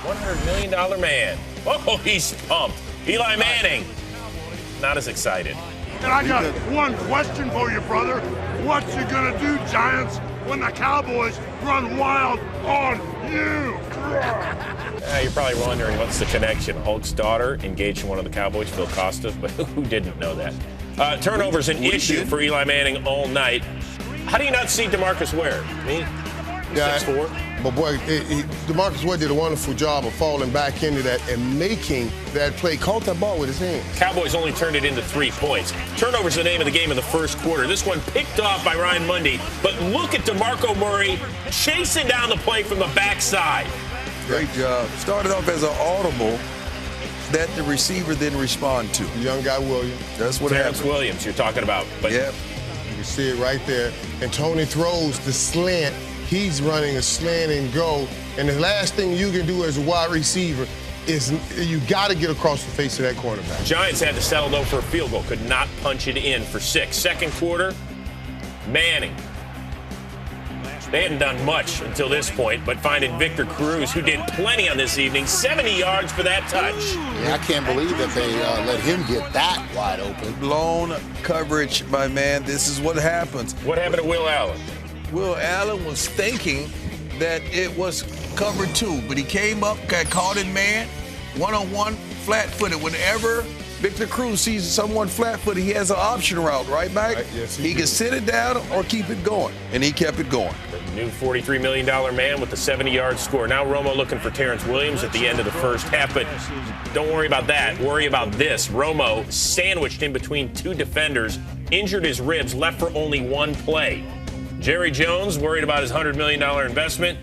$100 million man. Oh, he's pumped. Eli Manning, not as excited. And I got one question for you, brother. What you gonna do, Giants, when the Cowboys run wild on you? You're probably wondering what's the connection. Hulk's daughter engaged to one of the Cowboys, Phil Costa, but who didn't know that? Turnover's an issue for Eli Manning all night. How do you not see DeMarcus Ware? He's 6'4". But boy, DeMarcus Ware did a wonderful job of falling back into that and making that play. Caught that ball with his hands. Cowboys only turned it into 3 points. Turnover's the name of the game in the first quarter. This one picked off by Ryan Mundy. But look at DeMarco Murray chasing down the play from the backside. Great job. Started off as an audible that the receiver didn't respond to. The young guy Williams. That's what Terrence happened. Williams you're talking about. But Yep. You can see it right there. And Tony throws the slant. He's running a slant and go. And the last thing you can do as a wide receiver is you got to get across the face of that cornerback. Giants had to settle, though, for a field goal. Could not punch it in for 6. Second quarter, Manning. They hadn't done much until this point, but finding Victor Cruz, who did plenty on this evening, 70 yards for that touch. Yeah, I can't believe that they let him get that wide open. Blown coverage, my man. This is what happens. What happened to Will Allen? Will Allen was thinking that it was cover 2, but he came up, got caught in man, one-on-one, flat-footed. Whenever Victor Cruz sees someone flat-footed, he has an option route, right, Mike? Right, yes, he can sit it down or keep it going, and he kept it going. The new $43 million man with the 70-yard score. Now Romo looking for Terrence Williams at the end of the first half, but don't worry about that. Worry about this. Romo sandwiched in between 2 defenders, injured his ribs, left for only 1 play. Jerry Jones worried about his $100 million investment.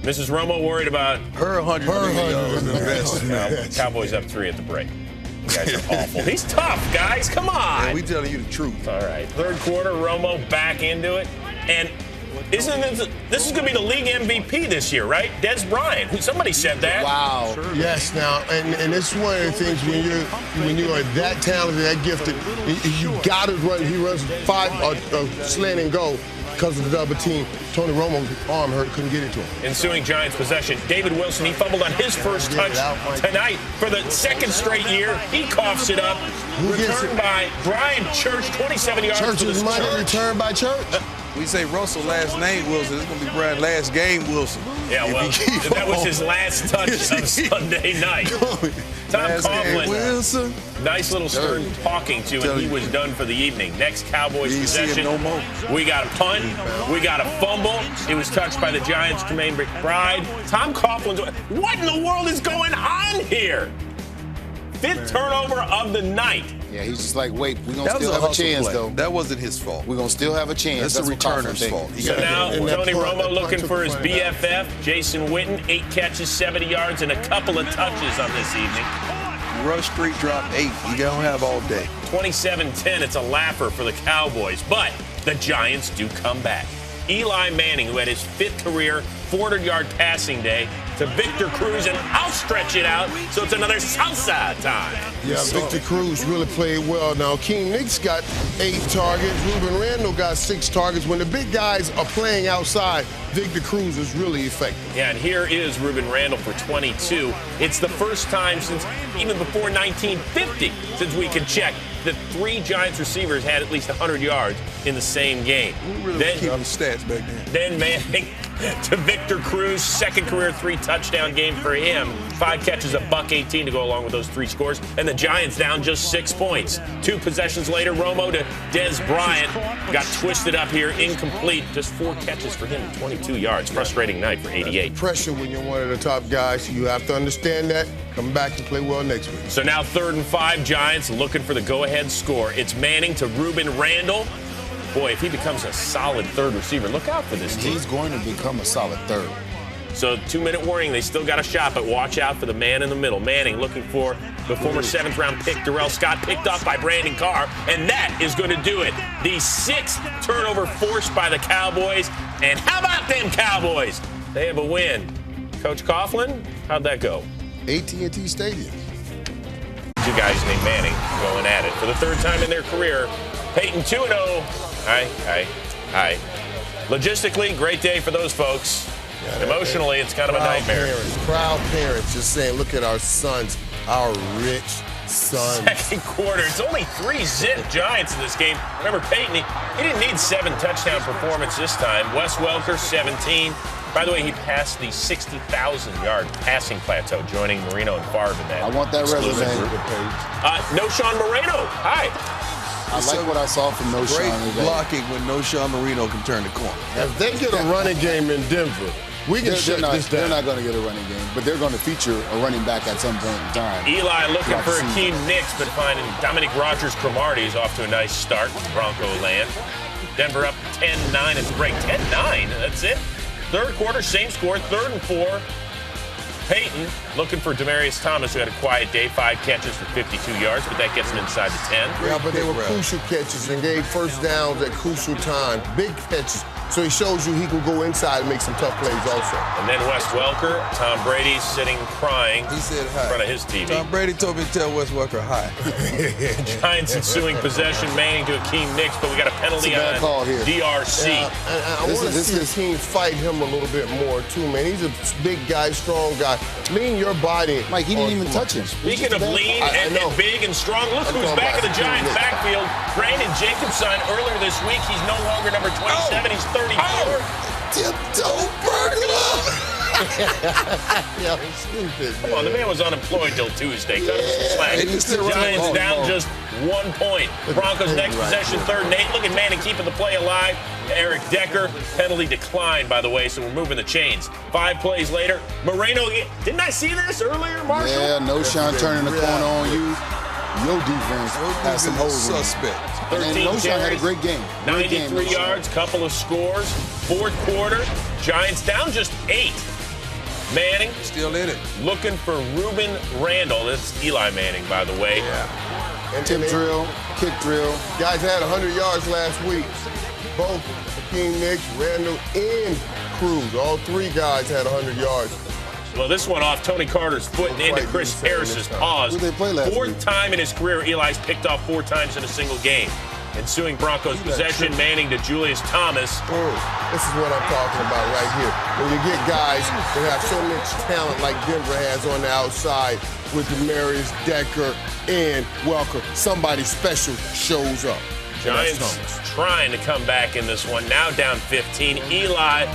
Mrs. Romo worried about her $100 million investment. Cowboys up 3 at the break. You guys are awful. He's tough, guys. Come on. Yeah, we telling you the truth. All right. Third quarter, Romo back into it. And this is going to be the league MVP this year, right? Des Bryant. Somebody said that. Wow. Yes, now, and this is one of the things when you are that talented, that gifted, you got to run. He runs 5 slant and go because of the double team. Tony Romo's arm hurt, couldn't get it to him. Ensuing Giants possession. David Wilson, he fumbled on his first touch tonight for the second straight year. He coughs it up. Returned by Brian Church, 27 yards. Church's money returned by Church. We say Russell last name Wilson. It's going to be Brian last game Wilson. Yeah, well, that was his last touch of Sunday night. Tom Coughlin, Wilson. nice little stern talking to, and he was done for the evening. Next Cowboys possession, no more. We got a punt, we got a fumble. It was touched by the Giants' Jermaine McBride. Tom Coughlin's, what in the world is going on here? 5th turnover of the night. Yeah, he's just like, wait, we're going to still have a chance, play. though. That wasn't his fault. We're going to still have a chance. That's the returner's fault. So now Tony Romo looking for his BFF, Jason Witten, 8 catches, 70 yards, and a couple of touches on this evening. Rush Street dropped 8. You don't have all day. 27-10, it's a laugher for the Cowboys, but the Giants do come back. Eli Manning, who had his 5th career 400-yard passing day, to Victor Cruz, and I'll stretch it out, so it's another salsa time. Yeah, Victor Cruz really played well. Now, King Nix got 8 targets. Ruben Randle got 6 targets. When the big guys are playing outside, Victor Cruz is really effective. Yeah, and here is Ruben Randle for 22. It's the first time since even before 1950, since we could check, that 3 Giants receivers had at least 100 yards in the same game. We really keep the stats back then. Then Manning to Victor Cruz, second career 3-touchdown game for him. 5 catches, $118 to go along with those 3 scores. And the Giants down just 6 points. 2 possessions later, Romo to Des Bryant. Got twisted up here, incomplete. Just 4 catches for him, 22 yards. Frustrating night for 88. Pressure when you're one of the top guys. You have to understand that. Come back and play well next week. So now 3rd and 5, Giants looking for the go-ahead score. It's Manning to Ruben Randle. Boy, if he becomes a solid 3rd receiver, look out for this team. He's going to become a solid 3rd. So 2-minute warning, they still got a shot, but watch out for the man in the middle. Manning looking for the former 7th-round pick, Darrell Scott, picked off by Brandon Carr, and that is going to do it. The 6th turnover forced by the Cowboys, and how about them Cowboys? They have a win. Coach Coughlin, how'd that go? AT&T Stadium. 2 guys named Manning going at it for the 3rd time in their career. Peyton 2-0. Hi. Logistically, great day for those folks. Emotionally, it's kind of a nightmare. Proud parents just saying, look at our sons, our rich sons. Second quarter, it's only 3-zip Giants in this game. Remember, Peyton, he didn't need 7 touchdown performance this time. Wes Welker, 17. By the way, he passed the 60,000-yard passing plateau, joining Marino and Favre in that. I want that resume. No Sean Moreno. Hi. I like what I saw from No Great Sean today. blocking when No Sean Marino can turn the corner. If they get a running game in Denver, we can shut this down. They're not going to get a running game, but they're going to feature a running back at some point in time. Eli looking for Akeem Nicks, but finding Dominic Rodgers-Cromartie is off to a nice start in Bronco land. Denver up 10-9 at the break. 10-9, that's it. Third quarter, same score, 3rd and 4. Peyton looking for Demaryius Thomas, who had a quiet day, 5 catches for 52 yards, but that gets him inside the 10. Yeah, but they were crucial catches and gave first downs at crucial time. Big catches. So he shows you he can go inside and make some tough plays also. And then Wes Welker, Tom Brady sitting crying He said hi. in front of his TV. Tom Brady told me to tell Wes Welker hi. Giants ensuing possession, Manning to Akeem Nicks, but we got a penalty It's a bad on call here. DRC. I want to see the team fight him a little bit more, too, man. He's a big guy, strong guy. Lean your body. Mike, he didn't even touch him. Speaking of lean and big and strong, look who's back in the Giants backfield. Brandon Jacobson, earlier this week, he's no longer number 27, he's 34. Tiptoe burglar! Yeah, stupid. Come on, the man was unemployed till Tuesday. Cut him some slack. Yeah. Giants down just 1 point. Broncos next possession, 3rd and 8. Look at Manning keeping the play alive. Eric Decker, penalty declined, by the way, so we're moving the chains. 5 plays later, Moreno, didn't I see this earlier, Marshall? Yeah, No Sean turning the corner on you. Your defense has some holes in it. Suspect. And 13 No Sean had a carries, great game. 93 yards, couple of scores. 4th quarter, Giants down just 8. Manning Still in it. looking for Reuben Randall. That's Eli Manning, by the way. And Tip drill, kick drill. Guys had 100 yards last week. Both Akeem Nicks, Randall, and Cruz. All 3 guys had 100 yards. Well, this one off Tony Carter's foot and into Chris Harris's paws. Who'd they play last 4th week? time in his career, Eli's picked off 4 times in a single game. Ensuing Broncos possession, Manning to Julius Thomas. This is what I'm talking about right here. When you get guys that have so much talent like Denver has on the outside with Demaryius, Decker, and Welker, somebody special shows up. Giants trying to come back in this one. Now down 15. Eli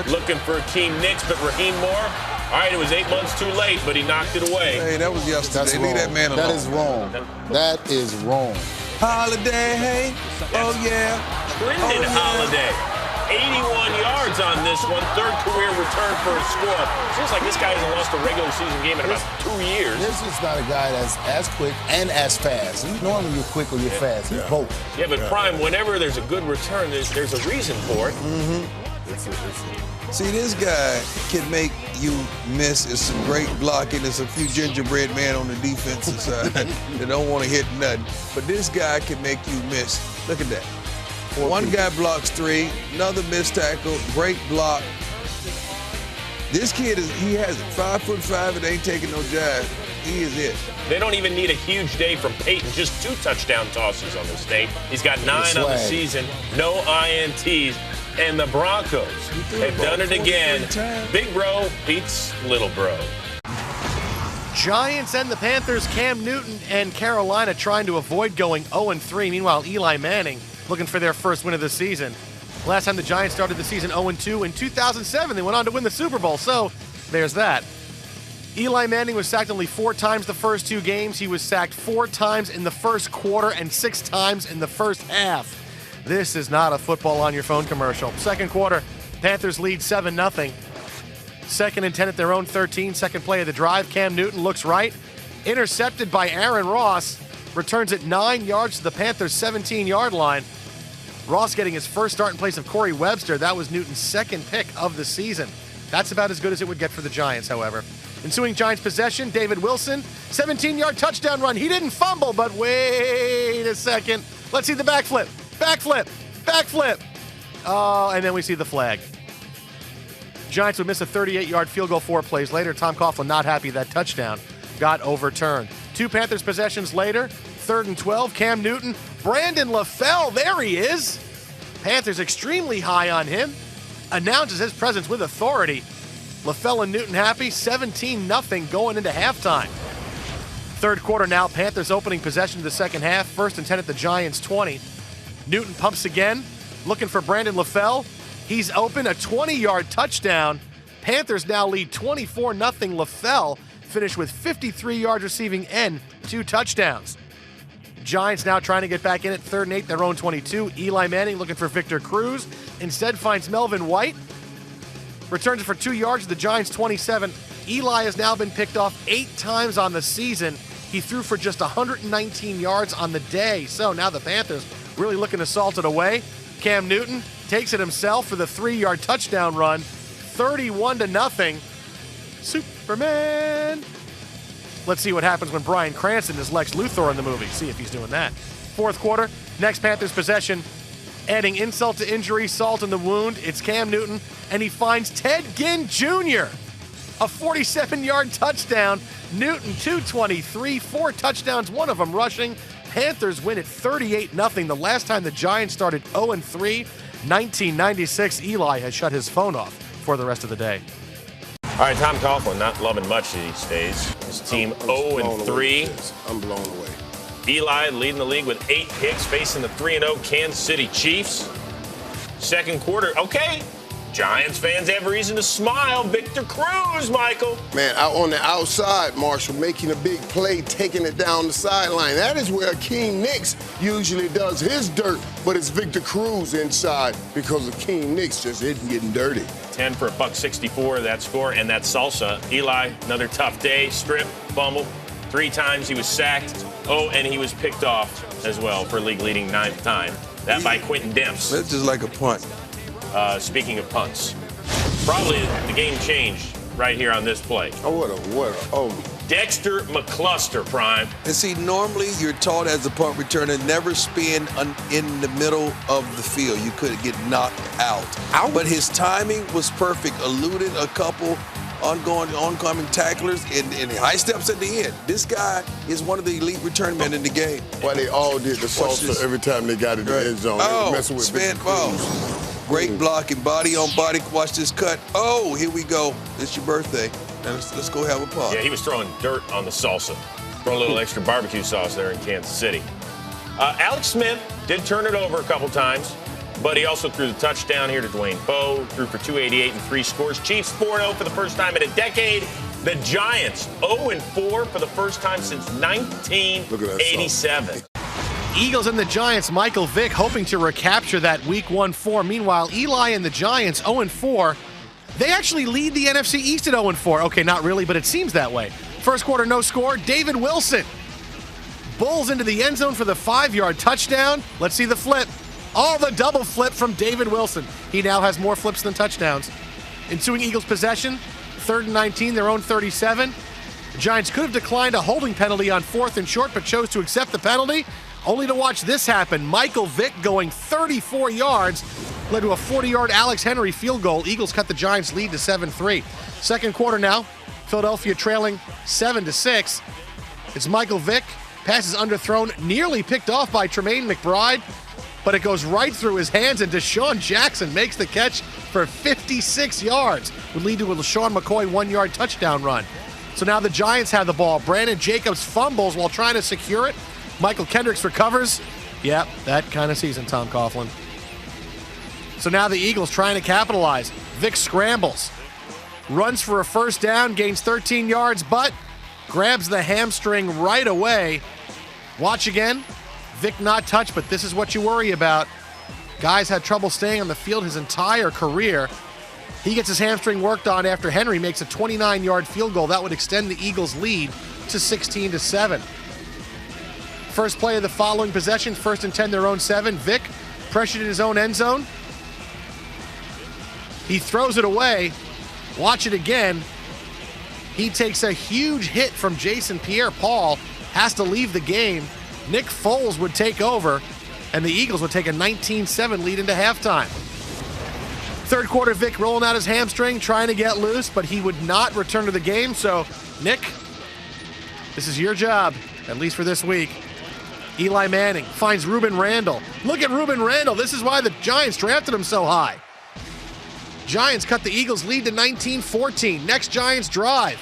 looking for Akeem Nicks, but Raheem Moore. All right, it was 8 months too late, but he knocked it away. Hey, that was yesterday. That's Leave wrong. that man alone. That is wrong. That is wrong. Holiday, hey. Oh, yeah. Brendan Holiday, 81 yards on this one. 3rd career return for a score. Seems like this guy hasn't lost a regular season game in about 2 years. This is not a guy that's as quick and as fast. Normally you're quick or you're fast. He's both. Yeah, but Prime, whenever there's a good return, there's a reason for it. See, this guy can make you miss. It's some great blocking. There's a few gingerbread men on the defensive side that don't want to hit nothing. But this guy can make you miss. Look at that. One guy blocks 3, another missed tackle, great block. This kid he has it. 5'5" and ain't taking no jive. He is it. They don't even need a huge day from Peyton. Just 2 touchdown tosses on this day. He's got 9 on the season, no INTs. And the Broncos have done it again. Big bro beats little bro. Giants and the Panthers, Cam Newton and Carolina trying to avoid going 0-3. Meanwhile, Eli Manning looking for their first win of the season. Last time the Giants started the season 0-2 in 2007. They went on to win the Super Bowl, so there's that. Eli Manning was sacked only 4 times the first 2 games. He was sacked 4 times in the first quarter and 6 times in the first half. This is not a football on your phone commercial. Second quarter, Panthers lead 7-0. 2nd and 10 at their own 13. Second play of the drive. Cam Newton looks right. Intercepted by Aaron Ross. Returns it 9 yards to the Panthers' 17-yard line. Ross getting his first start in place of Corey Webster. That was Newton's 2nd pick of the season. That's about as good as it would get for the Giants, however. Ensuing Giants possession, David Wilson, 17-yard touchdown run. He didn't fumble, but wait a second. Let's see the backflip. Backflip. Backflip. Oh, and then we see the flag. Giants would miss a 38-yard field goal 4 plays later. Tom Coughlin not happy that touchdown got overturned. 2 Panthers possessions later, 3rd and 12. Cam Newton, Brandon LaFell, there he is. Panthers extremely high on him. Announces his presence with authority. LaFell and Newton happy, 17-0 going into halftime. Third quarter now, Panthers opening possession of the second half. 1st and 10 at the Giants' 20. Newton pumps again, looking for Brandon LaFell. He's open, a 20-yard touchdown. Panthers now lead 24-0. LaFell finished with 53 yards receiving and 2 touchdowns. Giants now trying to get back in at 3rd and 8, their own 22. Eli Manning looking for Victor Cruz. Instead finds Melvin White. Returns it for 2 yards to the Giants' 27. Eli has now been picked off 8 times on the season. He threw for just 119 yards on the day. So now the Panthers really looking to salt it away. Cam Newton takes it himself for the 3-yard touchdown run. 31-0. Superman. Let's see what happens when Bryan Cranston is Lex Luthor in the movie. See if he's doing that. Fourth quarter, next Panthers possession. Adding insult to injury, salt in the wound. It's Cam Newton, and he finds Ted Ginn Jr. A 47-yard touchdown. Newton 223, 4 touchdowns, one of them rushing. Panthers win at 38-0. The last time the Giants started 0-3, 1996. Eli has shut his phone off for the rest of the day. All right, Tom Coughlin not loving much these days. His team 0-3. I'm blown away. Eli leading the league with 8 picks, facing the 3-0 Kansas City Chiefs. Second quarter, okay. Giants fans have reason to smile. Victor Cruz, Michael. Man, out on the outside, Marshall, making a big play, taking it down the sideline. That is where Akeem Nicks usually does his dirt, but it's Victor Cruz inside because Akeem Nicks just isn't getting dirty. 10 for $164, that score, and that salsa. Eli, another tough day. Strip, fumble. 3 times he was sacked. Oh, and he was picked off as well for league-leading 9th time. That by Quentin Demps. That's just like a punt. Speaking of punts, probably the game changed right here on this play. Dexter McCluster, Prime. And see, normally you're taught as a punt returner, never spin in the middle of the field. You could get knocked out. But his timing was perfect, eluded a couple oncoming tacklers, and high steps at the end. This guy is one of the elite return men in the game. Well, they all did the salsa every time they got in the end zone. They were messing with spin, Victor Cruz. Great blocking, body on body. Watch this cut. Oh, here we go. It's your birthday. Now let's go have a pop. Yeah, he was throwing dirt on the salsa. Throw a little extra barbecue sauce there in Kansas City. Alex Smith did turn it over a couple times, but he also threw the touchdown here to Dwayne Bowe. Threw for 288 and 3 scores. Chiefs 4-0 for the first time in a decade. The Giants 0-4 for the first time since 1987. Eagles and the Giants, Michael Vick hoping to recapture that Week 1 form. Meanwhile, Eli and the Giants 0-4. They actually lead the NFC East at 0-4. Okay, not really, but it seems that way. First quarter, no score. David Wilson. Bulls into the end zone for the 5-yard touchdown. Let's see the flip. Oh, the double flip from David Wilson. He now has more flips than touchdowns. Ensuing Eagles possession, 3rd and 19, their own 37. The Giants could have declined a holding penalty on 4th and short, but chose to accept the penalty. Only to watch this happen. Michael Vick going 34 yards led to a 40-yard Alex Henry field goal. Eagles cut the Giants' lead to 7-3. Second quarter now. Philadelphia trailing 7-6. It's Michael Vick. Pass is underthrown, nearly picked off by Tremaine McBride, but it goes right through his hands, and Deshaun Jackson makes the catch for 56 yards. Would lead to a LaShawn McCoy 1-yard touchdown run. So now the Giants have the ball. Brandon Jacobs fumbles while trying to secure it. Michael Kendricks recovers. Yep, that kind of season, Tom Coughlin. So now the Eagles trying to capitalize. Vick scrambles. Runs for a first down, gains 13 yards, but grabs the hamstring right away. Watch again. Vick not touched, but this is what you worry about. Guys had trouble staying on the field his entire career. He gets his hamstring worked on after Henry makes a 29-yard field goal. That would extend the Eagles' lead to 16-7. First play of the following possession, 1st and 10, their own 7. Vick pressured in his own end zone. He throws it away. Watch it again. He takes a huge hit from Jason Pierre-Paul, has to leave the game. Nick Foles would take over, and the Eagles would take a 19-7 lead into halftime. Third quarter, Vick rolling out his hamstring, trying to get loose, but he would not return to the game. So, Nick, this is your job, at least for this week. Eli Manning finds Ruben Randall. Look at Ruben Randall. This is why the Giants drafted him so high. Giants cut the Eagles' lead to 19-14. Next Giants drive.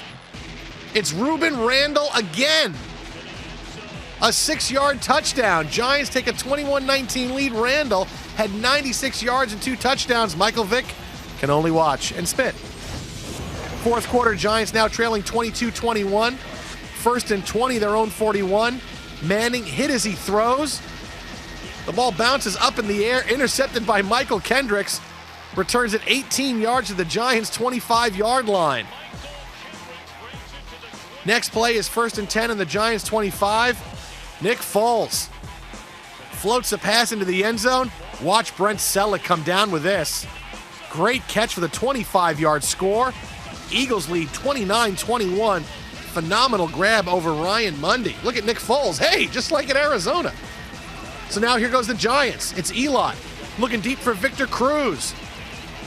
It's Ruben Randall again. A 6-yard touchdown. Giants take a 21-19 lead. Randall had 96 yards and 2 touchdowns. Michael Vick can only watch and spit. Fourth quarter, Giants now trailing 22-21. First and 20, their own 41. Manning hit as he throws. The ball bounces up in the air, intercepted by Michael Kendricks. Returns it 18 yards to the Giants' 25-yard line. Next play is first and 10 on the Giants' 25. Nick Foles floats a pass into the end zone. Watch Brent Selleck come down with this. Great catch for the 25-yard score. Eagles lead 29-21. Phenomenal grab over Ryan Mundy. Look at Nick Foles. Hey, just like in Arizona. So now here goes the Giants. It's Eli looking deep for Victor Cruz.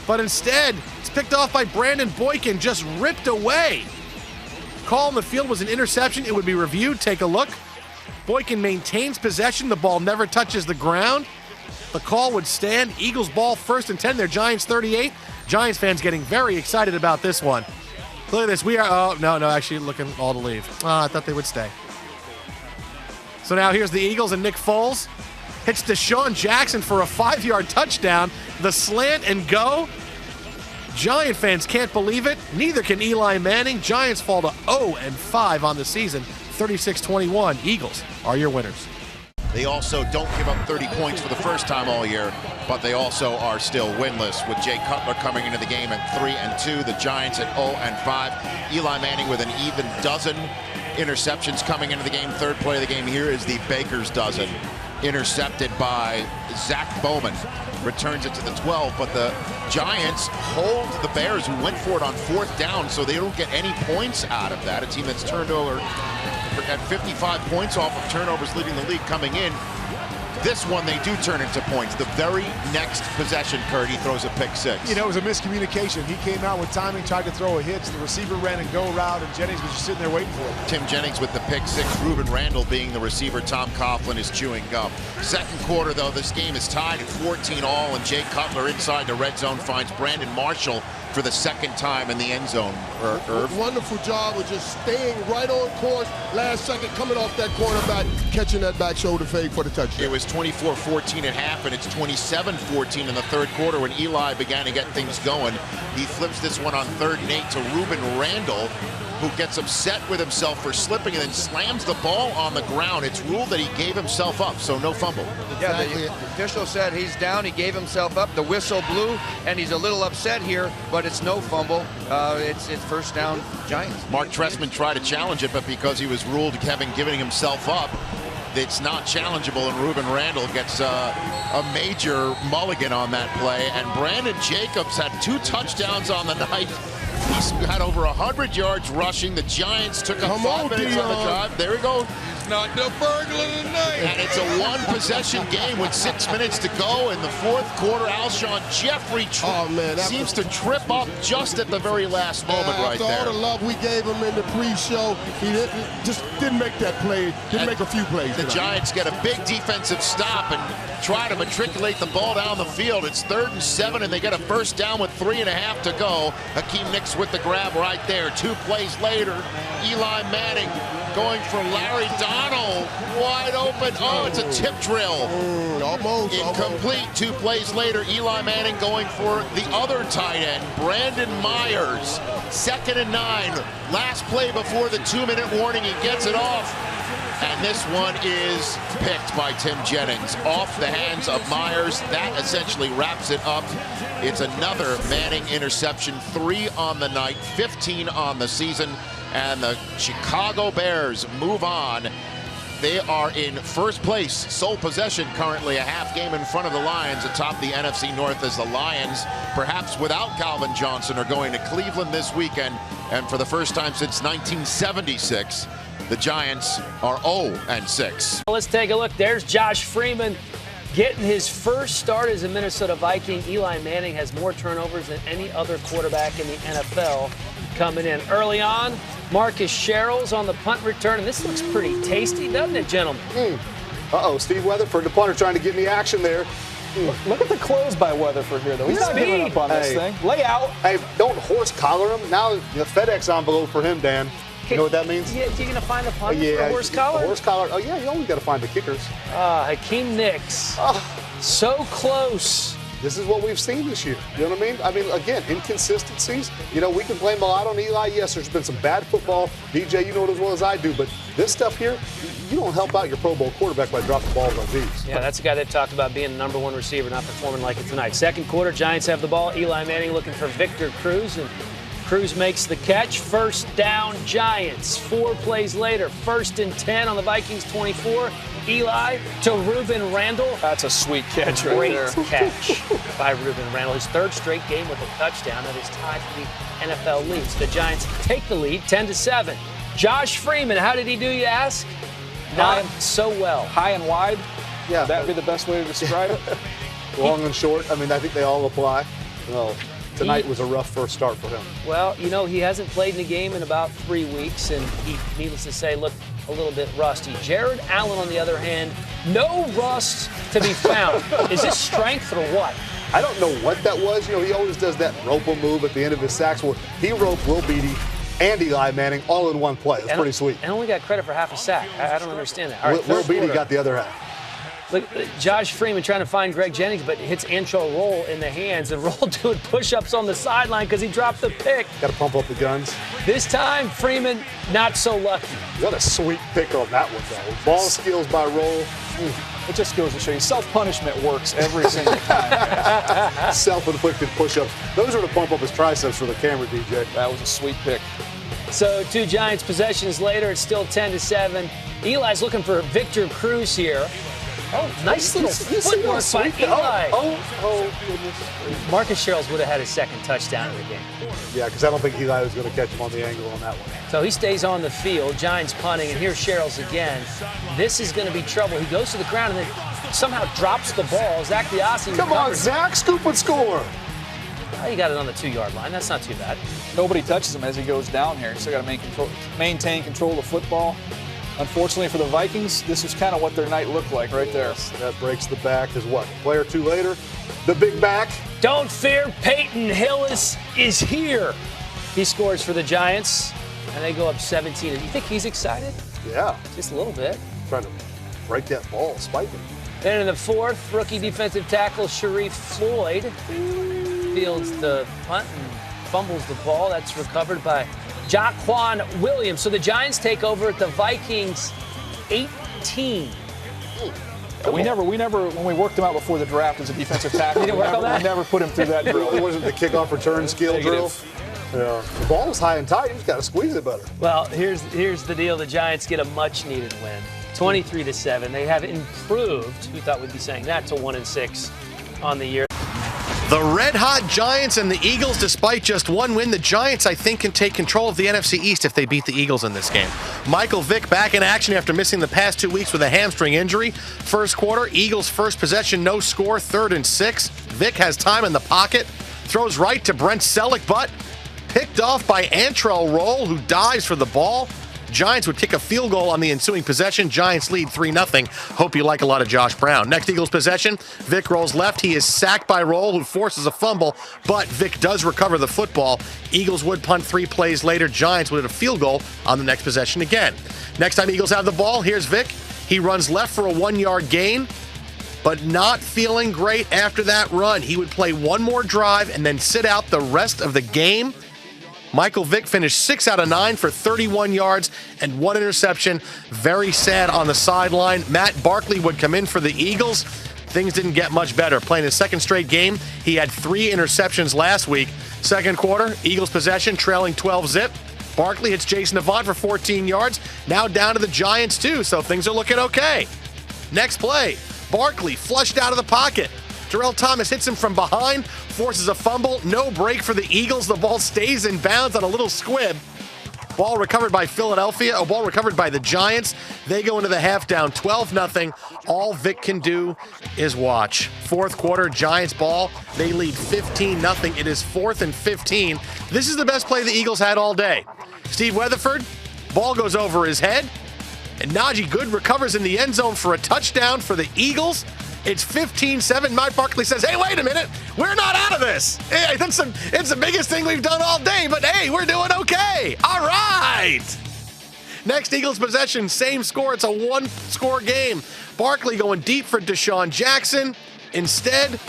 But instead, it's picked off by Brandon Boykin, just ripped away. Call on the field was an interception. It would be reviewed. Take a look. Boykin maintains possession. The ball never touches the ground. The call would stand. Eagles ball first and 10. They're Giants 38. Giants fans getting very excited about this one. Look at this. We are, actually looking all to leave. I thought they would stay. So now here's the Eagles and Nick Foles. Hits Deshaun Jackson for a 5-yard touchdown. The slant and go. Giant fans can't believe it. Neither can Eli Manning. Giants fall to 0-5 on the season. 36-21. Eagles are your winners. They also don't give up 30 points for the first time all year, but they also are still winless, with Jay Cutler coming into the game at 3-2, the Giants at 0-5. Eli Manning with an even dozen interceptions coming into the game. Third play of the game here is the Baker's dozen, intercepted by Zach Bowman. Returns it to the 12, but the Giants hold the Bears, who went for it on 4th down, so they don't get any points out of that. A team that's turned over at 55 points off of turnovers, leading the league coming in. This one they do turn into points. The very next possession, Kurt, he throws a pick 6. You know, it was a miscommunication. He came out with timing, tried to throw a hitch. The receiver ran a go route, and Jennings was just sitting there waiting for it. Tim Jennings with the pick 6. Ruben Randall being the receiver. Tom Coughlin is chewing gum. Second quarter, though, this game is tied at 14 all, and Jay Cutler inside the red zone finds Brandon Marshall for the second time in the end zone. Wonderful job of just staying right on course. Last second, coming off that cornerback, catching that back shoulder fade for the touchdown. It was 24-14 at half, and it's 27-14 in the third quarter when Eli began to get things going. He flips this one on 3rd and 8 to Ruben Randall, who gets upset with himself for slipping and then slams the ball on the ground. It's ruled that he gave himself up, so no fumble. Yeah, the official said he's down, he gave himself up, the whistle blew, and he's a little upset here, but it's no fumble. It's first down, Giants. Mark Trestman tried to challenge it, but because he was ruled having given himself up, it's not challengeable, and Ruben Randall gets a major mulligan on that play. And Brandon Jacobs had 2 touchdowns on the night. He's had over 100 yards rushing. The Giants took up 5 minutes on the drive. There we go. Not the burglar tonight. And it's a 1-possession game with 6 minutes to go in the fourth quarter. Alshon Jeffrey seems to trip up just at the very last moment right there. After all the love we gave him in the pre-show, he didn't make that play, didn't make a few plays. The Giants get a big defensive stop and try to matriculate the ball down the field. It's 3rd and 7, and they get a first down with 3.5 to go. Hakeem Nicks with the grab right there. 2 plays later, Eli Manning going for Larry Donald, wide open. Oh, it's a tip drill. Almost. Incomplete. 2 plays later, Eli Manning going for the other tight end, Brandon Myers. 2nd and 9. Last play before the 2-minute warning. He gets it off. And this one is picked by Tim Jennings off the hands of Myers. That essentially wraps it up. It's another Manning interception, 3 on the night, 15 on the season. And the Chicago Bears move on. They are in first place, sole possession currently, a half game in front of the Lions atop the NFC North, as the Lions, perhaps without Calvin Johnson, are going to Cleveland this weekend. And for the first time since 1976, the Giants are 0-6. Let's take a look. There's Josh Freeman getting his first start as a Minnesota Viking. Eli Manning has more turnovers than any other quarterback in the NFL coming in. Early on, Marcus Sherrill's on the punt return, and this looks pretty tasty, doesn't it, gentlemen? Uh-oh, Steve Weatherford, the punter, trying to give me action there. Look at the close by Weatherford here, though. He's not giving up on this thing. Lay out. Hey, don't horse collar him. Now the FedEx envelope for him, Dan. You know what that means? Yeah, you're gonna find a punter for a horse collar? A horse collar. Oh yeah, you always got to find the kickers. Hakeem Nicks. So close. This is what we've seen this year. You know what I mean? I mean, again, inconsistencies. You know, we can blame a lot on Eli. Yes, there's been some bad football. DJ, you know it as well as I do. But this stuff here, you don't help out your Pro Bowl quarterback by dropping balls like these. Yeah, that's a guy that talked about being the number one receiver, not performing like it tonight. Second quarter, Giants have the ball. Eli Manning looking for Victor Cruz, and Cruz makes the catch. First down, Giants. 4 plays later, 1st and 10 on the Vikings 24. Eli to Ruben Randall. That's a sweet catch right Great there. catch by Ruben Randall. His 3rd straight game with a touchdown that is tied for the NFL lead. So the Giants take the lead 10-7. Josh Freeman, how did he do, you ask? Not so well. High and wide? Yeah. That would be the best way to describe it? Long and short. I mean, I think they all apply. Well, tonight was a rough first start for him. Well, you know, he hasn't played in a game in about 3 weeks, and he, needless to say, looked a little bit rusty. Jared Allen, on the other hand, no rust to be found. Is this strength or what? I don't know what that was. You know, he always does that rope-a move at the end of his sacks where he roped Will Beatty and Eli Manning all in one play. That's pretty sweet. And only got credit for half a sack. I don't understand that. All right, Will Beatty got the other half. Look, Josh Freeman trying to find Greg Jennings, but hits Antrell Roll in the hands, and Roll doing push-ups on the sideline because he dropped the pick. Got to pump up the guns. This time, Freeman not so lucky. You got a sweet pick on that one, though. Ball skills by Roll. It just goes to show you self-punishment works every single time. Self-inflicted push-ups. Those are to pump up his triceps for the camera, DJ. That was a sweet pick. So 2 Giants possessions later, it's still 10-7. Eli's looking for Victor Cruz here. Oh, nice little footwork by Eli. Oh, goodness. Marcus Sherrills would have had his 2nd touchdown of the game. Yeah, because I don't think Eli was going to catch him on the angle on that one. So he stays on the field. Giants punting, and here's Sherrills again. This is going to be trouble. He goes to the ground and then somehow drops the ball. Zach Diossi. Come on, Zach, scoop and score. He got it on the 2-yard line. That's not too bad. Nobody touches him as he goes down here. He's still got to maintain control of the football. Unfortunately for the Vikings, this is kind of what their night looked like right there. That breaks the back as what? Play or 2 later, the big back. Don't fear, Peyton Hillis is here. He scores for the Giants, and they go up 17. You think he's excited? Yeah. Just a little bit. Trying to break that ball, spike it. Then in the 4th, rookie defensive tackle Sharif Floyd fields the punt and fumbles the ball. That's recovered by Jaquan Williams. So the Giants take over at the Vikings 18. We never, when we worked him out before the draft as a defensive tackle, You didn't work on that? we never put him through that drill. It wasn't the kickoff return skill drill. Yeah. The ball is high and tight. You just got to squeeze it better. Well, here's the deal. The Giants get a much-needed win, 23-7. They have improved. Who thought we'd be saying that, to 1-6 on the year? The red-hot Giants and the Eagles, despite just 1 win, the Giants, I think, can take control of the NFC East if they beat the Eagles in this game. Michael Vick back in action after missing the past 2 weeks with a hamstring injury. First quarter, Eagles' first possession, no score, 3rd and 6. Vick has time in the pocket, throws right to Brent Selleck, but picked off by Antrell Roll, who dives for the ball. Giants would kick a field goal on the ensuing possession. Giants lead 3-0. Hope you like a lot of Josh Brown. Next Eagles possession, Vick rolls left. He is sacked by Roll, who forces a fumble, but Vick does recover the football. Eagles would punt 3 plays later. Giants would hit a field goal on the next possession again. Next time Eagles have the ball, here's Vick. He runs left for a 1-yard gain, but not feeling great after that run. He would play 1 more drive and then sit out the rest of the game. Michael Vick finished 6 out of 9 for 31 yards and 1 interception. Very sad on the sideline. Matt Barkley would come in for the Eagles. Things didn't get much better. Playing his 2nd straight game, he had 3 interceptions last week. Second quarter, Eagles possession, trailing 12-zip. Barkley hits Jason Avant for 14 yards. Now down to the Giants, too, so things are looking okay. Next play, Barkley flushed out of the pocket. Terrell Thomas hits him from behind, forces a fumble. No break for the Eagles. The ball stays in bounds on a little squib. Ball recovered by Philadelphia. A ball recovered by the Giants. They go into the half down 12-0. All Vic can do is watch. Fourth quarter, Giants ball. They lead 15-0. It is 4th and 15. This is the best play the Eagles had all day. Steve Weatherford, ball goes over his head. And Najee Good recovers in the end zone for a touchdown for the Eagles. It's 15-7. Mike Barkley says, hey, wait a minute. We're not out of this. Hey, I think it's the biggest thing we've done all day, but hey, we're doing okay. All right. Next Eagles possession, same score. It's a one-score game. Barkley going deep for Deshaun Jackson. Instead,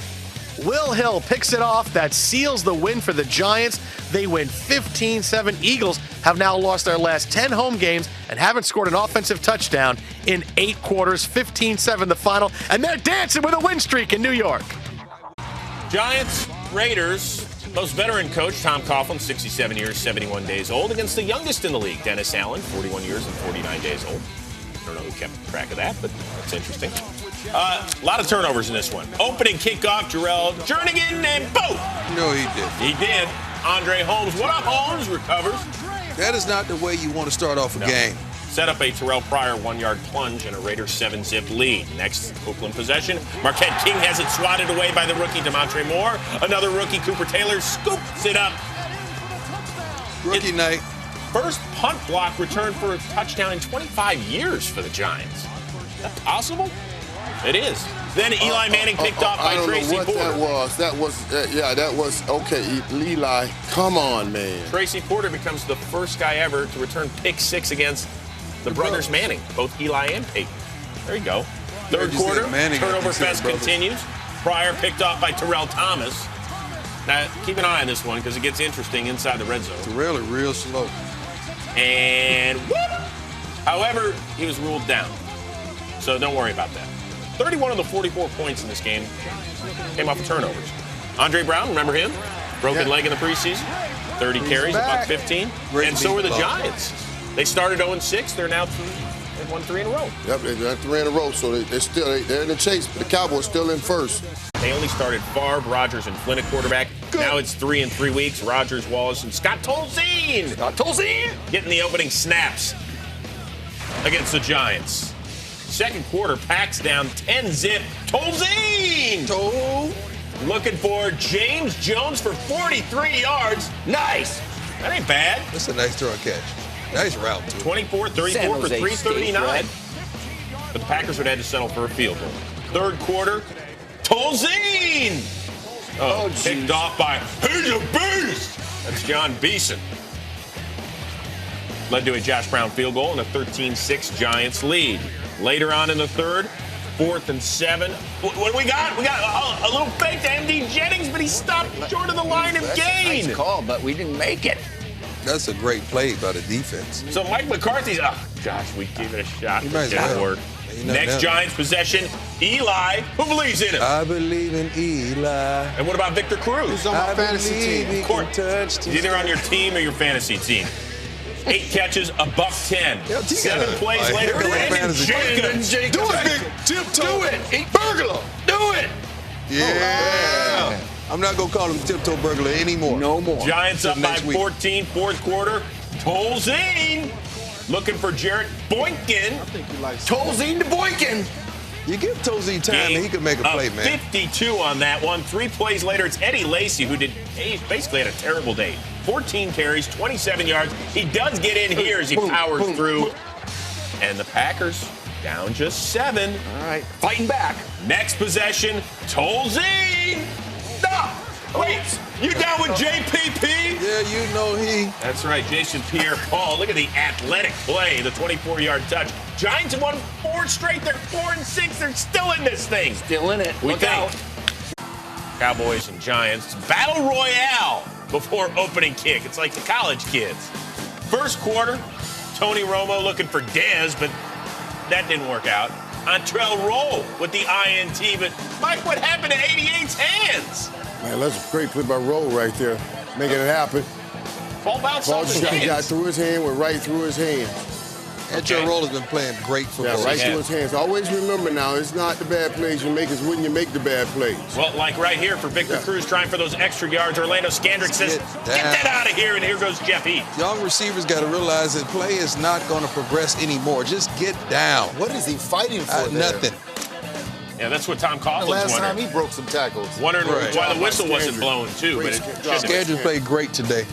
Will Hill picks it off. That seals the win for the Giants. They win 15-7. Eagles have now lost their last 10 home games and haven't scored an offensive touchdown in 8 quarters. 15-7 the final, and they're dancing with a win streak in New York. Giants, Raiders, most veteran coach Tom Coughlin, 67 years, 71 days old, against the youngest in the league, Dennis Allen, 41 years and 49 days old. I don't know who kept track of that, but that's interesting. A lot of turnovers in this one. Opening kickoff, Jarrell Jernigan, and boom! No, he did. He did. Andre Holmes, what up, Holmes? Recovers. That is not the way you want to start off a game. Set up a Terrell Pryor 1-yard plunge and a Raiders 7-zip lead. Next Oakland possession, Marquette King has it swatted away by the rookie Demontre Moore. Another rookie, Cooper Taylor, scoops it up. Rookie night. First punt block return for a touchdown in 25 years for the Giants. Is that possible? It is. Then Eli Manning picked off by Tracy Porter. That was okay. Eli, come on, man. Tracy Porter becomes the first guy ever to return pick 6 against the brothers Manning, both Eli and Peyton. There you go. Third quarter, turnover fest continues. Pryor picked off by Terrell Thomas. Now, keep an eye on this one because it gets interesting inside the red zone. Terrell is real slow. And whoop! However, he was ruled down. So don't worry about that. 31 of the 44 points in this game came off of turnovers. Andre Brown, remember him? Broken leg in the preseason. 30 carries, about 15. And so were the Giants. They started 0-6. They're now they've won 3 in a row. Yep, they've won 3 in a row, so they're in the chase. But the Cowboys still in first. They only started Favre, Rodgers, and Flynn at quarterback. Good. Now it's 3 in 3 weeks. Rodgers, Wallace, and Scott Tolzien. Getting the opening snaps against the Giants. Second quarter, Packs down 10-zip. Tolzien! Looking for James Jones for 43 yards. Nice. That ain't bad. That's a nice throw and catch. Nice route, too. 24-34 for 339. Right? But the Packers would have had to settle for a field goal. Third quarter, Tolzien! Picked off by, he's a beast! That's John Beeson. Led to a Josh Brown field goal and a 13-6 Giants lead. Later on in the third, 4th and 7. What do we got? We got a little fake to MD Jennings, but he stopped short of the line of gain. Nice call, but we didn't make it. That's a great play by the defense. So Mike McCarthy's, we gave it a shot. It didn't work. Next Giants possession, Eli. Who believes in him? I believe in Eli. And what about Victor Cruz? He's on my fantasy team. Of course. He's either on your team or your fantasy team. 8 catches, $110. 7 plays later, Brandon Jacobs. Do it, Tiptoe. Do it. Burglar. Do it. Yeah. I'm not going to call him Tiptoe Burglar anymore. No more. Giants up by 14, fourth quarter. Tolzien looking for Jarrett Boykin. I think he likes Tolzien to Boykin. You give Tolzien time and he can make a play, man. 52 on that one. 3 plays later, it's Eddie Lacy who basically had a terrible day. 14 carries, 27 yards. He does get in here as he powers through. And the Packers down just 7. All right, fighting back. Next possession, Tolzien. Stop. Wait, you down with JPP? Yeah, you know he. That's right, Jason Pierre-Paul. Look at the athletic play, the 24-yard touch. Giants have won 4 straight. They're 4-6. They're still in this thing. Still in it. Look out. Cowboys and Giants. Battle Royale before opening kick. It's like the college kids. First quarter, Tony Romo looking for Dez, but that didn't work out. Antrell Roll with the INT, but Mike, what happened to 88's hands? Man, that's a great play by Roll right there, making it happen. Ball bounced off his hands. He got through his hand, went right through his hands. Antrell Roll has been playing great football. Yeah, right through his hands. Always remember now, it's not the bad plays you make, it's when you make the bad plays. Well, like right here for Victor Cruz trying for those extra yards, Orlando Scandrick says, get that out of here, and here goes Jeff Heath. Young receivers got to realize that play is not going to progress anymore. Just get down. What is he fighting for there? Nothing. Yeah, that's what Tom Coughlin's wondering. Last time he broke some tackles. Wondering why the whistle wasn't blown, too. But Scandrick played great today.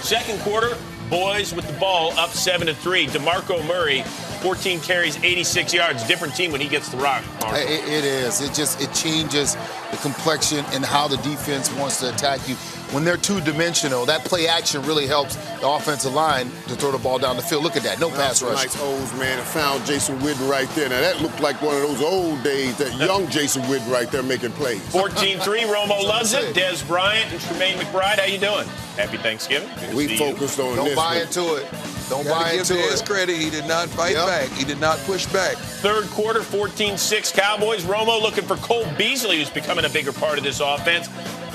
Second quarter, boys with the ball up 7-3. DeMarco Murray 14 carries, 86 yards. Different team when he gets the rock. It is. It changes the complexion and how the defense wants to attack you. When they're two-dimensional, that play action really helps the offensive line to throw the ball down the field. Look at that. No pass rush. Nice holes, man, and found Jason Witten right there. Now, that looked like one of those old days, that young Jason Witten right there making plays. 14-3, Romo loves it. Des Bryant and Tremaine McBride, how you doing? Happy Thanksgiving. We focused on this. Don't buy into it. Don't buy into it. Give Des credit. He did not fight back. He did not push back. Third quarter, 14-6 Cowboys. Romo looking for Cole Beasley, who's becoming a bigger part of this offense.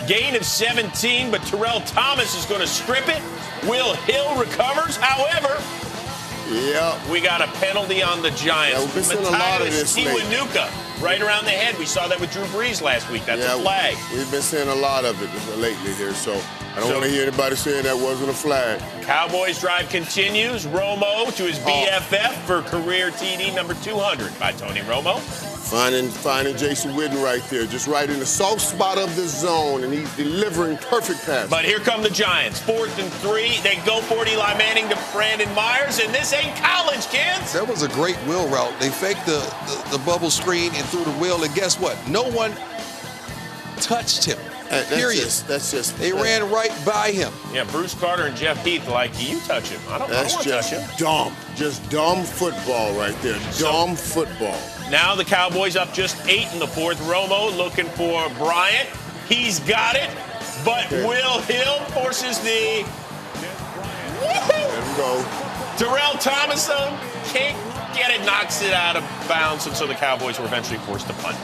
Gain of 17, but Terrell Thomas is going to strip it. Will Hill recovers. However, we got a penalty on the Giants. Yeah, we've been seeing a lot of this Iwanuka, right around the head. We saw that with Drew Brees last week. That's a flag. We've been seeing a lot of it lately here, so I don't want to hear anybody saying that wasn't a flag. Cowboys drive continues. Romo to his BFF for career TD number 200 by Tony Romo. Finding Jason Witten right there, just right in the soft spot of the zone, and he's delivering perfect passes. But here come the Giants. 4th and 3. They go for it. Eli Manning to Brandon Myers, and this ain't college, kids. That was a great wheel route. They faked the bubble screen and threw the wheel, and guess what? No one touched him. Period. They ran right by him. Yeah, Bruce Carter and Jeff Heath like, you touch him. I don't want to touch him. Dumb. Just dumb football right there. Dumb football. Now the Cowboys up just 8 in the 4th. Romo looking for Bryant. He's got it, but Will Hill forces the... There we go. Terrell Thomas, though, can't get it, knocks it out of bounds, and so the Cowboys were eventually forced to punt.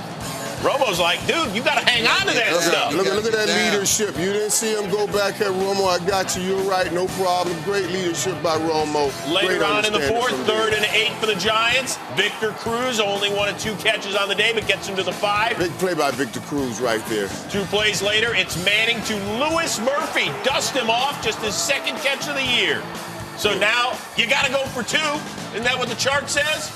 Romo's like, dude, you got to hang on to that stuff. Look at that leadership. You didn't see him go back at Romo. I got you. You're right. No problem. Great leadership by Romo. Later on in the 4th, 3rd and 8 for the Giants. Victor Cruz only 1 of 2 catches on the day, but gets him to the 5. Big play by Victor Cruz right there. 2 plays later, it's Manning to Lewis Murphy. Dust him off, just his 2nd catch of the year. So now you got to go for 2. Isn't that what the chart says?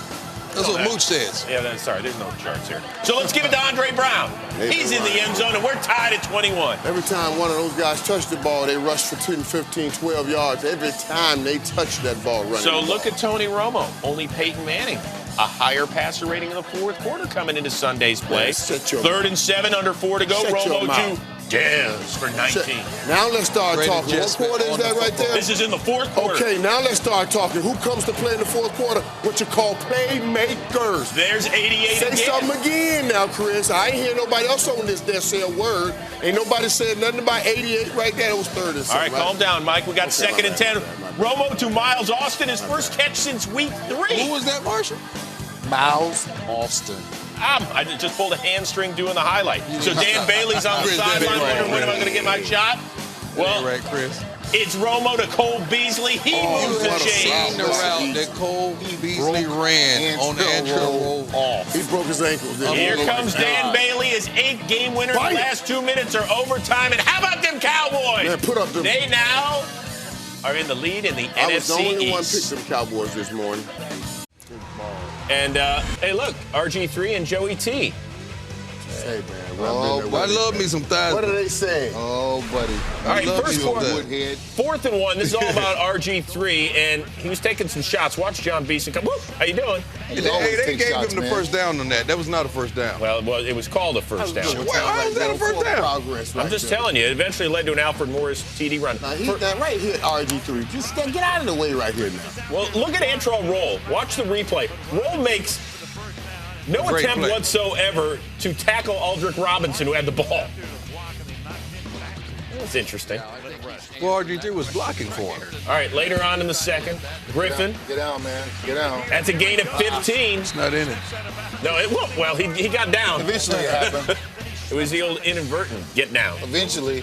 That's what Mooch says. Yeah, sorry, there's no charts here. So let's give it to Andre Brown. He's in the end zone, and we're tied at 21. Every time one of those guys touched the ball, they rushed for 10, 15, 12 yards. Every time they touched that ball running. So look at Tony Romo. Only Peyton Manning. A higher passer rating in the 4th quarter coming into Sunday's play. 3rd and 7, under 4 to go. Romo to Dez for 19. Now let's start talking. What quarter is that right there? This is in the 4th quarter. Okay, now let's start talking. Who comes to play in the 4th quarter? What you call playmakers. There's 88 Say something again now, Chris. I ain't hear nobody else on this there say a word. Ain't nobody said nothing about 88 right there. It was 3rd and 7. All right, calm down, Mike. We got 2nd and 10. Romo to Miles Austin, his first catch since week 3. Who was that, Marshall? Miles Austin. I just pulled a hamstring doing the highlight. So Dan Bailey's on the sideline wondering when am I going to get my shot? Well, right, Chris. It's Romo to Cole Beasley. He moves the chain. The route that Cole Beasley ran on the roll off. He broke his ankles. Here comes Dan Bailey, his 8th game winner. The last 2 minutes are overtime. And how about them Cowboys? Man, put up them. They now are in the lead in the NFC East. I was the only one picked them Cowboys this morning. And, hey, look, RG3 and Joey T. Hey, man. I love me some thighs. What are they saying? Oh, buddy. All right, first quarter, 4th and 1. This is all about RG3, and he was taking some shots. Watch John Beeson come. Woo, how you doing? They gave him the first down on that. That was not a first down. Well, it was called a first down. Why was that a first down? I'm just telling you. It eventually led to an Alfred Morris TD run. Now, right here, RG3. Just get out of the way right here now. Well, look at Antrell Roll. Watch the replay. Roll makes no attempt whatsoever to tackle Aldrick Robinson, who had the ball. That's interesting. Well, RG3 was blocking for him. All right, later on in the 2nd, Griffin. Get out, man. Get out. That's a gain of 15. It's not in it. No, it won't. Well, he got down. Eventually it happened. It was the old inadvertent get down. Eventually.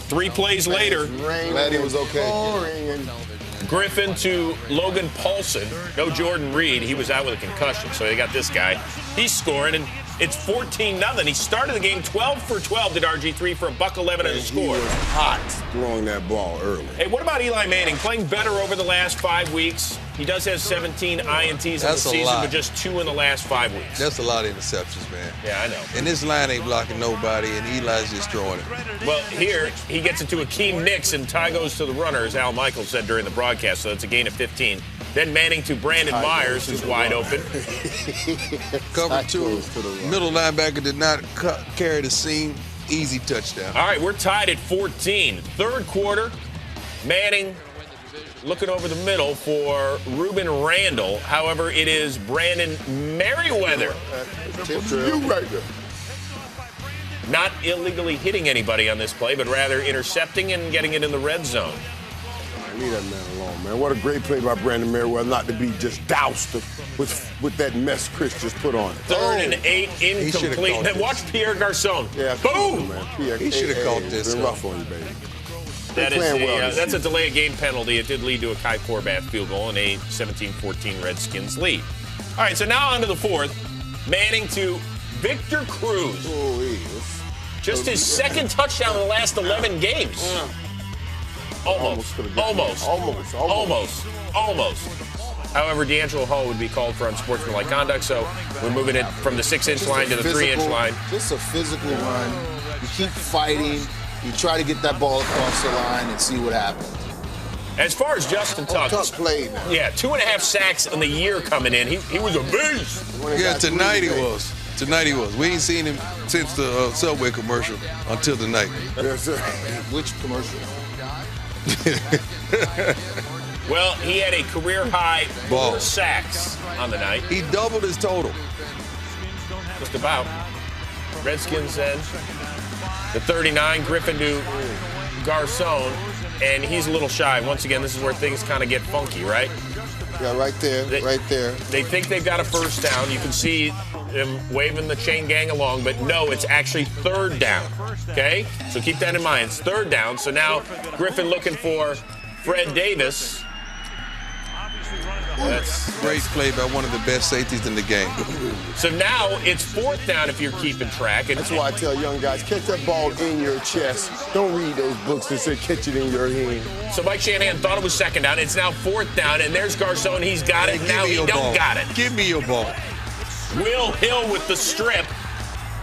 3 plays later. Glad he was okay. Griffin to Logan Paulson. No Jordan Reed. He was out with a concussion, so they got this guy. He's scoring, and it's 14-0. He started the game 12 for 12, did RG3, for $111 and a score. He was hot throwing that ball early. Hey, what about Eli Manning? Playing better over the last 5 weeks. He does have 17 INTs in the That's a season, lot. but just 2 in the last 5 weeks. That's a lot of interceptions, man. Yeah, I know. And this line ain't blocking nobody, and Eli's just throwing it. Well, here, he gets it to Akeem Nicks, and tie goes to the runner, as Al Michaels said during the broadcast, so it's a gain of 15. Then Manning to Brandon Myers, who's wide open. Cover 2. Middle linebacker did not carry the seam. Easy touchdown. All right, we're tied at 14. Third quarter, Manning looking over the middle for Ruben Randall. However, it is Brandon Merriweather. You right there. Not illegally hitting anybody on this play, but rather intercepting and getting it in the red zone. Leave that man alone, man. What a great play by Brandon Merriweather, not to be just doused with that mess Chris just put on it. Third and 8, incomplete. Then watch Pierre Garçon. Yeah, boom! Man. Pierre, he should have caught this. Been rough on you, baby. That's a delay of game penalty. It did lead to a Kai Korbat field goal and a 17-14 Redskins lead. All right, so now on to the fourth. Manning to Victor Cruz. Just his second touchdown in the last 11 games. Almost. However, D'Angelo Hall would be called for unsportsmanlike conduct, so we're moving it from the 6-inch line to the 3-inch line. Just a physical run. You keep fighting. You try to get that ball across the line and see what happens. As far as Justin Tuck played now. Yeah, 2.5 sacks in the year coming in. He was a beast. Yeah, tonight he was. Tonight he was. We ain't seen him since the Subway commercial until tonight. Which commercial? Well, he had a career-high 4 sacks on the night. He doubled his total. Just about. Redskins then. The 39, Griffin to Garçon, and he's a little shy. Once again, this is where things kind of get funky, right? Yeah, right there. They think they've got a first down. You can see them waving the chain gang along, but no, it's actually third down, okay? So keep that in mind. It's third down. So now Griffin looking for Fred Davis. That's great play by one of the best safeties in the game. So now it's fourth down if you're keeping track. And that's why I tell young guys, catch that ball in your chest. Don't read those books that say catch it in your hand. So Mike Shanahan thought it was second down. It's now fourth down, and there's Garçon. He's got it. Now he don't got it. Give me your ball. Will Hill with the strip,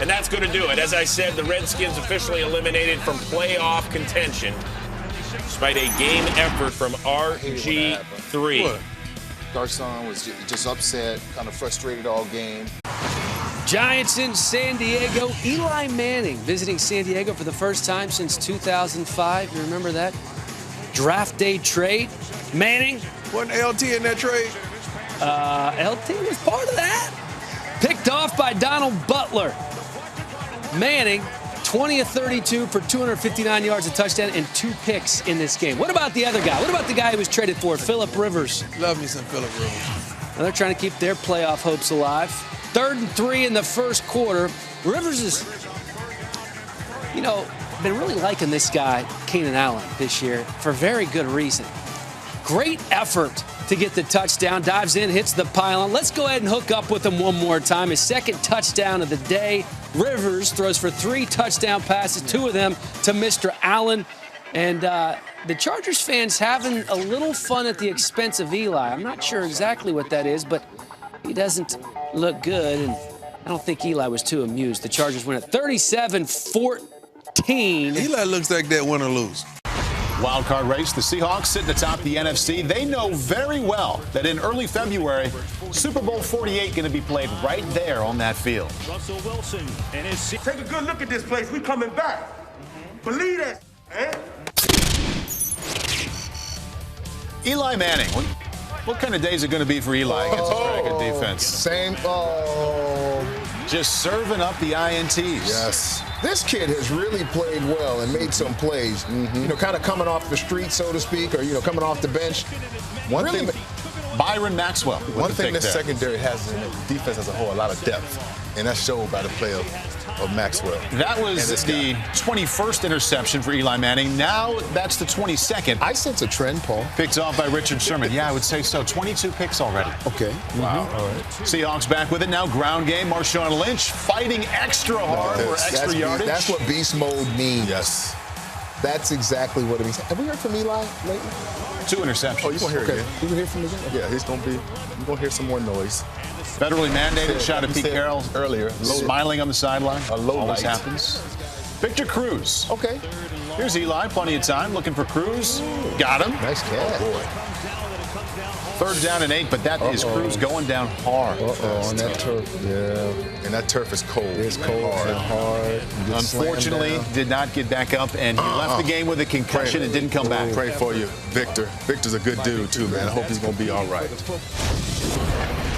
and that's going to do it. As I said, the Redskins officially eliminated from playoff contention despite a game effort from RG3. What? Garçon was just upset, kind of frustrated all game. Giants in San Diego. Eli Manning visiting San Diego for the first time since 2005. You remember that? Draft day trade. Manning. Wasn't LT in that trade? LT was part of that. Picked off by Donald Butler. Manning, 20 of 32 for 259 yards, a touchdown, and 2 picks in this game. What about the other guy? What about the guy who was traded for, Phillip Rivers? Love me some Phillip Rivers. Now they're trying to keep their playoff hopes alive. 3rd and 3 in the first quarter. Rivers is, been really liking this guy, Keenan Allen, this year for very good reason. Great effort to get the touchdown. Dives in, hits the pylon. Let's go ahead and hook up with him one more time. His second touchdown of the day. Rivers throws for 3 touchdown passes, 2 of them to Mr. Allen. And the Chargers fans having a little fun at the expense of Eli. I'm not sure exactly what that is, but he doesn't look good, and I don't think Eli was too amused. The Chargers win at 37-14. Eli looks like that win or lose. Wild card race, the Seahawks sit atop the NFC. They know very well that in early February, Super Bowl 48 going to be played right there on that field. Russell Wilson and his... Take a good look at this place. We coming back. Believe that, man. Eli Manning. What kind of day is it going to be for Eli against a very good defense? Just serving up the INTs. Yes. This kid has really played well and made some plays. Kind of coming off the street, so to speak, or, coming off the bench. Byron Maxwell. One thing this secondary has in the defense as a whole, a lot of depth. And that's showed by the play of Maxwell. That was the 21st interception for Eli Manning. Now that's the 22nd. I sense a trend, Paul. Picked off by Richard Sherman. Yeah, I would say so. 22 picks already. Okay. Wow. All right. Seahawks back with it now. Ground game. Marshawn Lynch fighting extra hard for extra yardage. That's what beast mode means. Yes. That's exactly what it means. Have we heard from Eli lately? 2 interceptions. Oh, you're going to hear it again. You can hear from him again? Yeah, he's going to be, you're going to hear some more noise. Federally mandated shot of Pete Carroll earlier. Smiling on the sideline. A low Always light. happens. Victor Cruz. Okay. Here's Eli, plenty of time, looking for Cruz. Got him. Nice catch. Oh, boy. 3rd down and 8, but that is Cruz going down hard. On that turf. Yeah. And that turf is cold. It's cold and hard. Unfortunately, did not get back up, and he left the game with a concussion and didn't come back. Pray for you, Victor. Victor's a good dude, too, man. I hope he's going to be all right.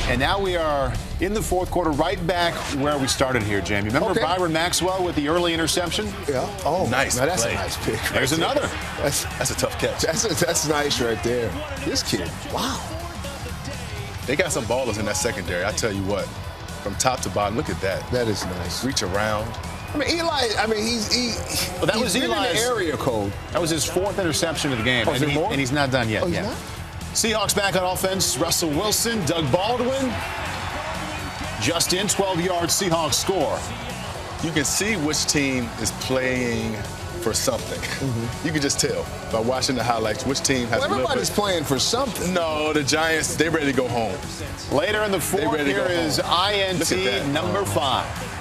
And now we are in the 4th quarter, right back where we started here, Jamie. Remember Byron Maxwell with the early interception? Yeah. Oh, nice. Now that's play. a nice pick. There's another. That's a tough catch. That's nice right there. This kid, wow. They got some ballers in that secondary. I tell you what, from top to bottom, look at that. That is nice. Reach around. I mean, Eli. I mean, Well, that was Eli's Eli's in the area code. That was his 4th interception of the game, Oh, and he's not done yet. Oh, he's not? Seahawks back on offense. Russell Wilson, Doug Baldwin. Just in, 12-yard Seahawks score. You can see which team is playing for something. You can just tell by watching the highlights which team has. Well, everybody's playing for something. No, the Giants, they ready to go home. Later in the 4th, here is INT number 5.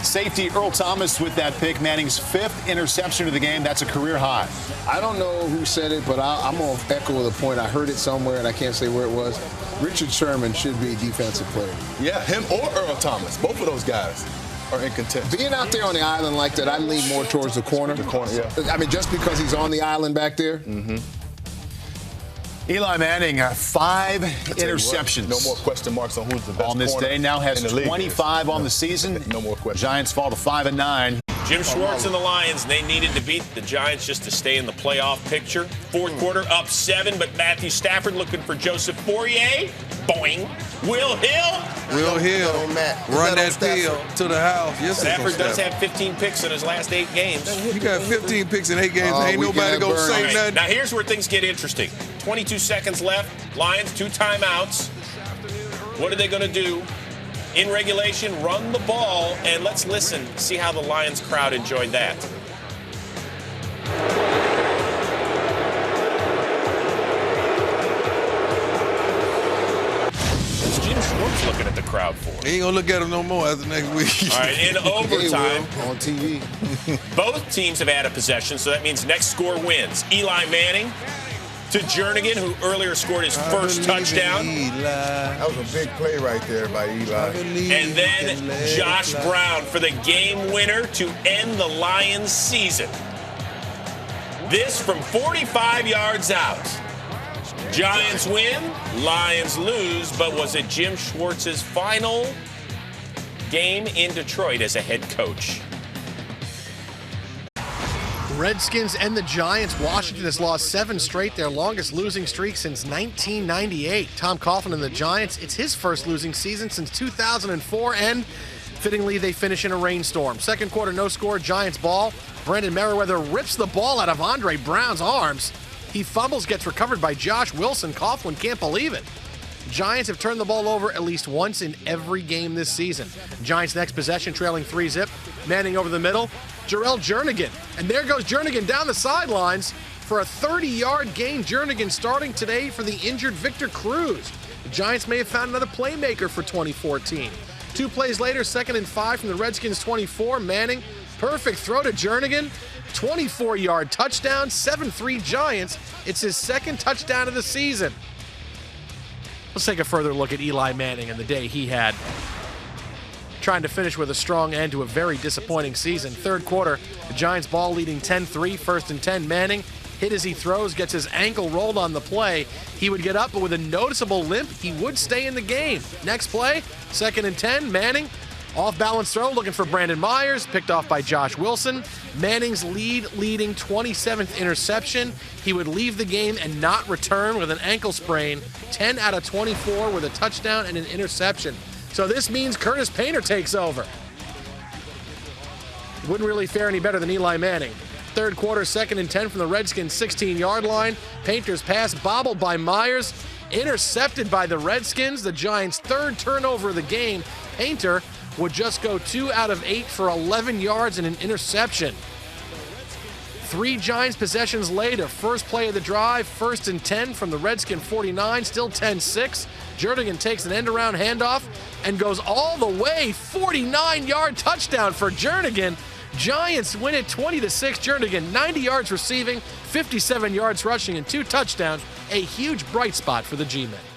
Safety Earl Thomas with that pick, Manning's 5th interception of the game. That's a career high. I don't know who said it, but I'm going to echo the point. I heard it somewhere, and I can't say where it was. Richard Sherman should be a defensive player. Yeah, him or Earl Thomas. Both of those guys are in contention. Being out there on the island like that, I lean more towards the corner. The corner, yeah. I mean, just because he's on the island back there. Eli Manning, 5 interceptions. No more question marks on who's the best on this corner day. Now has in the league 25 on the season. No more questions. Giants fall to 5-9. Jim Schwartz and the Lions, they needed to beat the Giants just to stay in the playoff picture. 4th quarter, up 7, but Matthew Stafford looking for Joseph Fourier. Boing. Will Hill. Will Hill. Run that field to the house. Yes, Stafford does have 15 picks in his last 8 games. You got 15 picks in 8 games. Ain't nobody going to say nothing. Now, here's where things get interesting. 22 seconds left. Lions, 2 timeouts. What are they going to do? In regulation, run the ball, and let's listen, see how the Lions crowd enjoyed that. What's Jim Schwartz looking at the crowd for? He ain't going to look at him no more after next week. All right, in overtime, on TV. both teams have had a possession, so that means next score wins. Eli Manning to Jernigan, who earlier scored his first touchdown. That was a big play right there by Eli. And then Josh Brown for the game winner to end the Lions' season. This from 45 yards out. Giants win, Lions lose, but was it Jim Schwartz's final game in Detroit as a head coach? Redskins and the Giants. Washington has lost 7 straight, their longest losing streak since 1998. Tom Coughlin and the Giants, it's his first losing season since 2004, and fittingly, they finish in a rainstorm. 2nd quarter, no score, Giants ball. Brandon Merriweather rips the ball out of Andre Brown's arms. He fumbles, gets recovered by Josh Wilson. Coughlin can't believe it. Giants have turned the ball over at least once in every game this season. Giants' next possession, trailing 3-zip. Manning over the middle. Jarrell Jernigan. And there goes Jernigan down the sidelines for a 30-yard gain. Jernigan starting today for the injured Victor Cruz. The Giants may have found another playmaker for 2014. 2 plays later, 2nd and 5 from the Redskins' 24. Manning, perfect throw to Jernigan. 24-yard touchdown, 7-3 Giants. It's his 2nd touchdown of the season. Let's take a further look at Eli Manning and the day he had. Trying to finish with a strong end to a very disappointing season. 3rd quarter, the Giants ball leading 10-3, 1st and 10. Manning hit as he throws, gets his ankle rolled on the play. He would get up, but with a noticeable limp, he would stay in the game. Next play, 2nd and 10, Manning. Off-balance throw, looking for Brandon Myers, picked off by Josh Wilson. Manning's leading 27th interception. He would leave the game and not return with an ankle sprain. 10 out of 24 with a touchdown and an interception. So this means Curtis Painter takes over. Wouldn't really fare any better than Eli Manning. 3rd quarter, 2nd and 10 from the Redskins' 16-yard line. Painter's pass bobbled by Myers, intercepted by the Redskins. The Giants' 3rd turnover of the game. Painter would just go 2 out of 8 for 11 yards and an interception. 3 Giants possessions later, first play of the drive, 1st and 10 from the Redskin 49, still 10-6. Jernigan takes an end-around handoff and goes all the way, 49-yard touchdown for Jernigan. Giants win it 20-6. Jernigan, 90 yards receiving, 57 yards rushing, and 2 touchdowns. A huge bright spot for the G-Men.